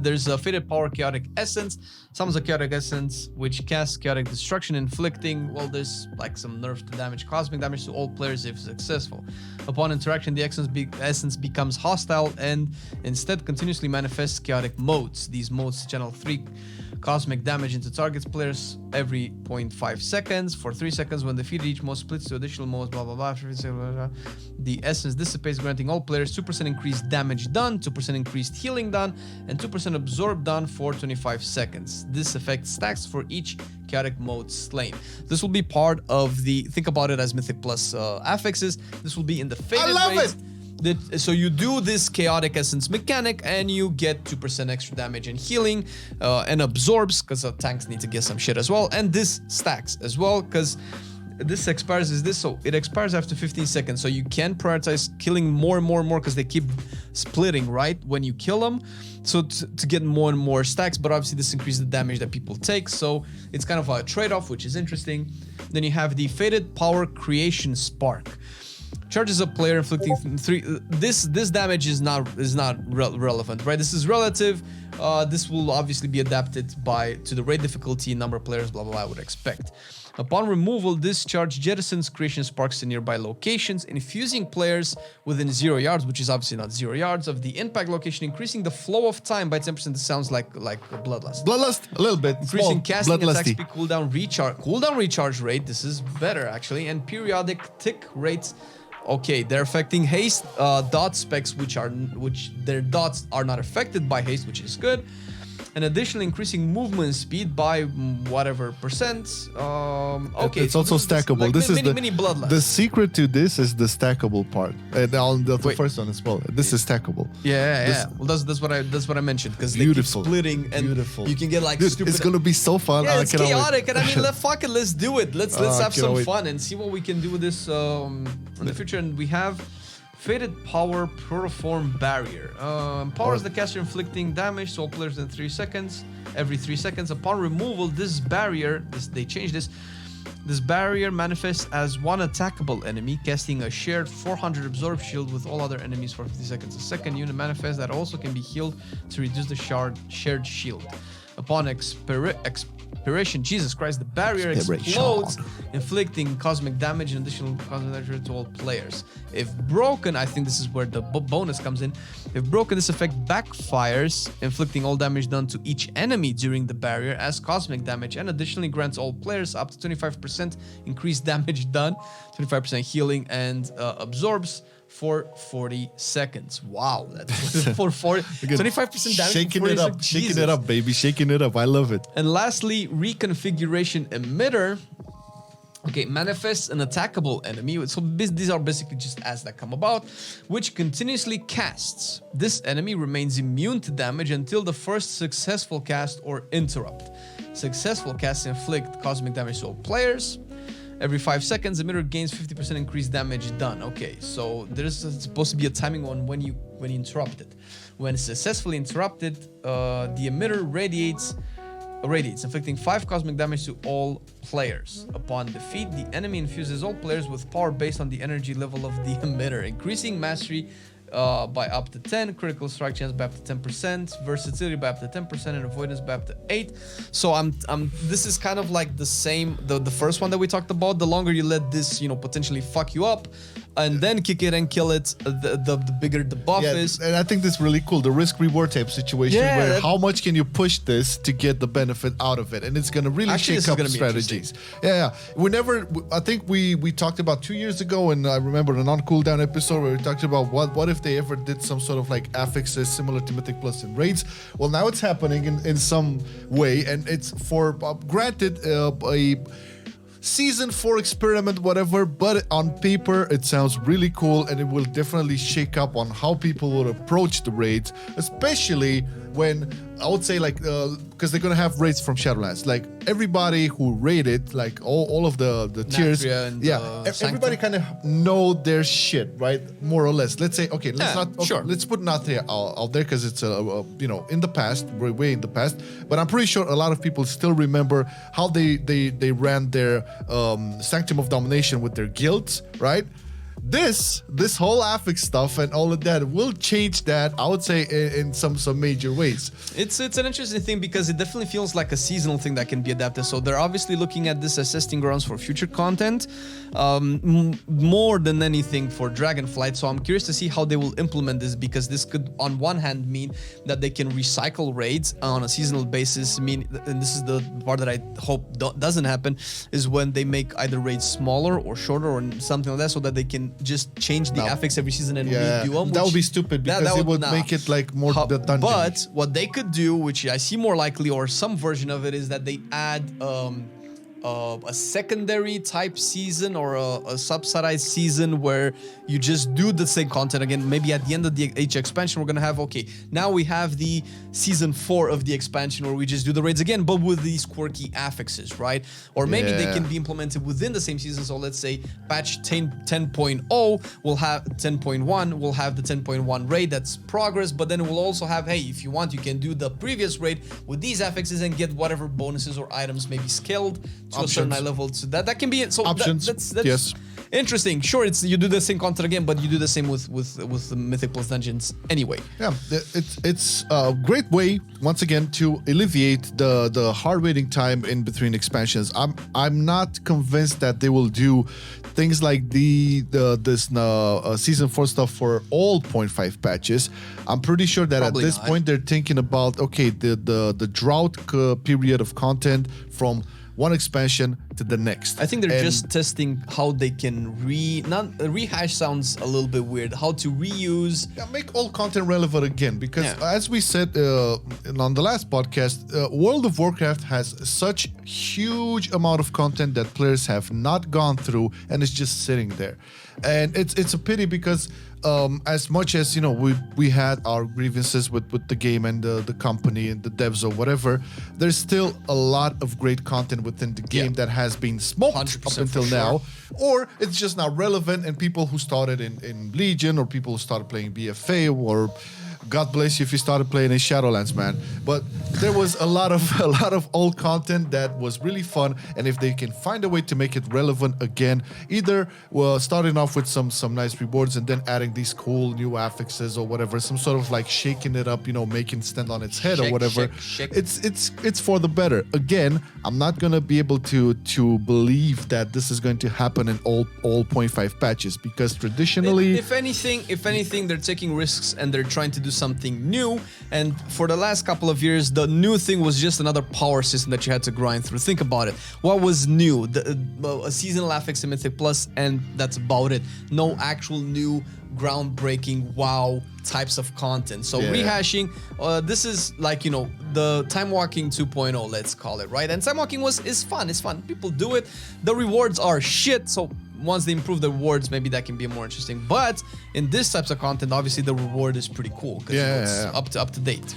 There's a Faded Power Chaotic Essence. Summons a Chaotic Essence, which casts Chaotic Destruction, inflicting, well, there's like some nerf to damage, cosmic damage to all players if successful. Upon interaction, the essence becomes hostile and instead continuously manifests chaotic modes. These modes channel 3 cosmic damage into target's players every 0.5 seconds. For 3 seconds, when defeated, each mode splits to additional modes, blah blah blah. The essence dissipates, granting all players 2% increased damage done, 2% increased healing done, and 2% absorb done for 25 seconds. This effect stacks for each chaotic mode slain. This will be part of the, think about it as Mythic Plus affixes. This will be in the faded I love rates. it! So you do this chaotic essence mechanic and you get 2% extra damage and healing and absorbs, because tanks need to get some shit as well, and this stacks as well, because this expires so it expires after 15 seconds, so you can prioritize killing more and more because they keep splitting right when you kill them, so to get more and more stacks, but obviously this increases the damage that people take, so it's kind of a trade-off, which is interesting. Then you have the Faded Power Creation Spark. Charges a player, inflicting 3. This damage is not relevant, right? This is relative. This will obviously be adapted to the raid difficulty, number of players, blah blah blah, I would expect. Upon removal, this charge jettisons creation sparks to nearby locations, infusing players within 0 yards, which is obviously not 0 yards, of the impact location, increasing the flow of time by 10%. This sounds like a Bloodlust. Bloodlust, a little bit. Increasing casting attack bloodlusty. speed, cooldown recharge rate. This is better actually, and periodic tick rates. Okay, they're affecting haste dot specs, which their dots are not affected by haste, which is good. And additionally, increasing movement speed by whatever percent. Okay, it's also stackable. Like this is mini bloodlust. the secret to this is the stackable part. And on the first one as well. This is stackable. Yeah. Well, that's what I mentioned, because they keep splitting and you can get like Dude, stupid. it's gonna be so fun. Yeah, it's chaotic, and I mean, fuck it, let's do it. Let's have some fun and see what we can do with this in the future. And we have Faded Power Puriform Barrier. Powers the caster, inflicting damage to all players in 3 seconds. Every 3 seconds. Upon removal, this barrier, they changed this. This barrier manifests as one attackable enemy, casting a shared 400 absorb shield with all other enemies for 50 seconds. A second unit manifests that also can be healed to reduce the shared shield. Upon expiration, Jesus Christ, the barrier explodes, inflicting cosmic damage and additional cosmic damage to all players. If broken, I think this is where the bonus comes in. If broken, this effect backfires, inflicting all damage done to each enemy during the barrier as cosmic damage, and additionally grants all players up to 25% increased damage done, 25% healing, and absorbs for 40 seconds. Wow, that's for 25% damage. Shaking it up, shaking it up, baby, shaking it up. I love it. And lastly, Reconfiguration Emitter. Okay, manifests an attackable enemy. So these are basically just as that come about, which continuously casts. This enemy remains immune to damage until the first successful cast or interrupt. Successful casts inflict cosmic damage to all players. Every 5 seconds, emitter gains 50% increased damage done. Okay, so there's supposed to be a timing on when you interrupt it. When successfully interrupted, the emitter radiates, inflicting 5 cosmic damage to all players. Upon defeat, the enemy infuses all players with power based on the energy level of the emitter, increasing mastery by up to 10, critical strike chance by up to 10%, versatility by up to 10%, and avoidance by up to 8. So this is kind of like the same, the first one that we talked about. The longer you let this, potentially fuck you up, and then kick it and kill it, the bigger the buff is. And I think this is really cool, the risk-reward type situation, where how much can you push this to get the benefit out of it, and it's gonna really shake up strategies. I think we talked about 2 years ago, and I remember an on-cooldown episode where we talked about what if they ever did some sort of like affixes similar to Mythic Plus in raids. Well, now it's happening in some way, and it's for granted a season 4 experiment, whatever, but on paper it sounds really cool, and it will definitely shake up on how people will approach the raids, especially when I would say because they're gonna have raids from Shadowlands. Like everybody who raided, like all of the tiers, everybody kind of know their shit, right? More or less. Let's say let's put Nathria out there because it's in the past, way in the past. But I'm pretty sure a lot of people still remember how they ran their Sanctum of Domination with their guilds, right? this whole affix stuff and all of that will change that, I would say, in some major ways. It's an interesting thing because it definitely feels like a seasonal thing that can be adapted. So they're obviously looking at this as testing grounds for future content, more than anything for Dragonflight. So I'm curious to see how they will implement this, because this could on one hand mean that they can recycle raids on a seasonal basis, and this is the part that I hope doesn't happen, is when they make either raids smaller or shorter or something like that, so that they can just change the affix every season and redo them. That would be stupid, because it would make it like more the dungeon. But what they could do, which I see more likely, or some version of it, is that they add a secondary type season or a subsidized season where you just do the same content again. Maybe at the end of each expansion, we're gonna have, okay, now we have the season 4 of the expansion where we just do the raids again, but with these quirky affixes, right? Or maybe they can be implemented within the same season. So let's say patch 10.0 will have 10.1 will have the 10.1 raid, that's progress, but then it will also have, hey, if you want, you can do the previous raid with these affixes and get whatever bonuses or items maybe scaled to a certain high level. So that can be it. So that's yes. Interesting. Sure, you do the same content again, but you do the same with the Mythic Plus dungeons anyway. Yeah, it's a great way, once again, to alleviate the hard waiting time in between expansions. I'm not convinced that they will do things like this season 4 stuff for all 0.5 patches. I'm pretty sure that probably at this point they're thinking about, okay, the drought period of content from one expansion to the next. I think they're just testing how they can rehash sounds a little bit weird. How to reuse, make all content relevant again, because as we said on the last podcast, World of Warcraft has such huge amount of content that players have not gone through, and it's just sitting there. And it's a pity, because as much as, you know, we had our grievances with the game and the company and the devs or whatever, there's still a lot of great content within the game that has been smoked up until now, or it's just not relevant, and people who started in Legion, or people who started playing BFA, or God bless you if you started playing in Shadowlands, man. But there was a lot of old content that was really fun, and if they can find a way to make it relevant again, either starting off with some nice rewards and then adding these cool new affixes or whatever, some sort of like shaking it up, you know, making it stand on its head or whatever. It's for the better. Again, I'm not gonna be able to believe that this is going to happen in all 0.5 patches, because traditionally, if anything, they're taking risks and they're trying to do something new. And for the last couple of years, the new thing was just another power system that you had to grind through. Think about it. What was new? A seasonal affix in Mythic Plus, and that's about it. No actual new groundbreaking WoW types of content. So rehashing, this is like, you know, the time walking 2.0, let's call it, right? And time walking is fun. It's fun. People do it. The rewards are shit. So once they improve the rewards, maybe that can be more interesting. But in this types of content, obviously the reward is pretty cool because it's up to date.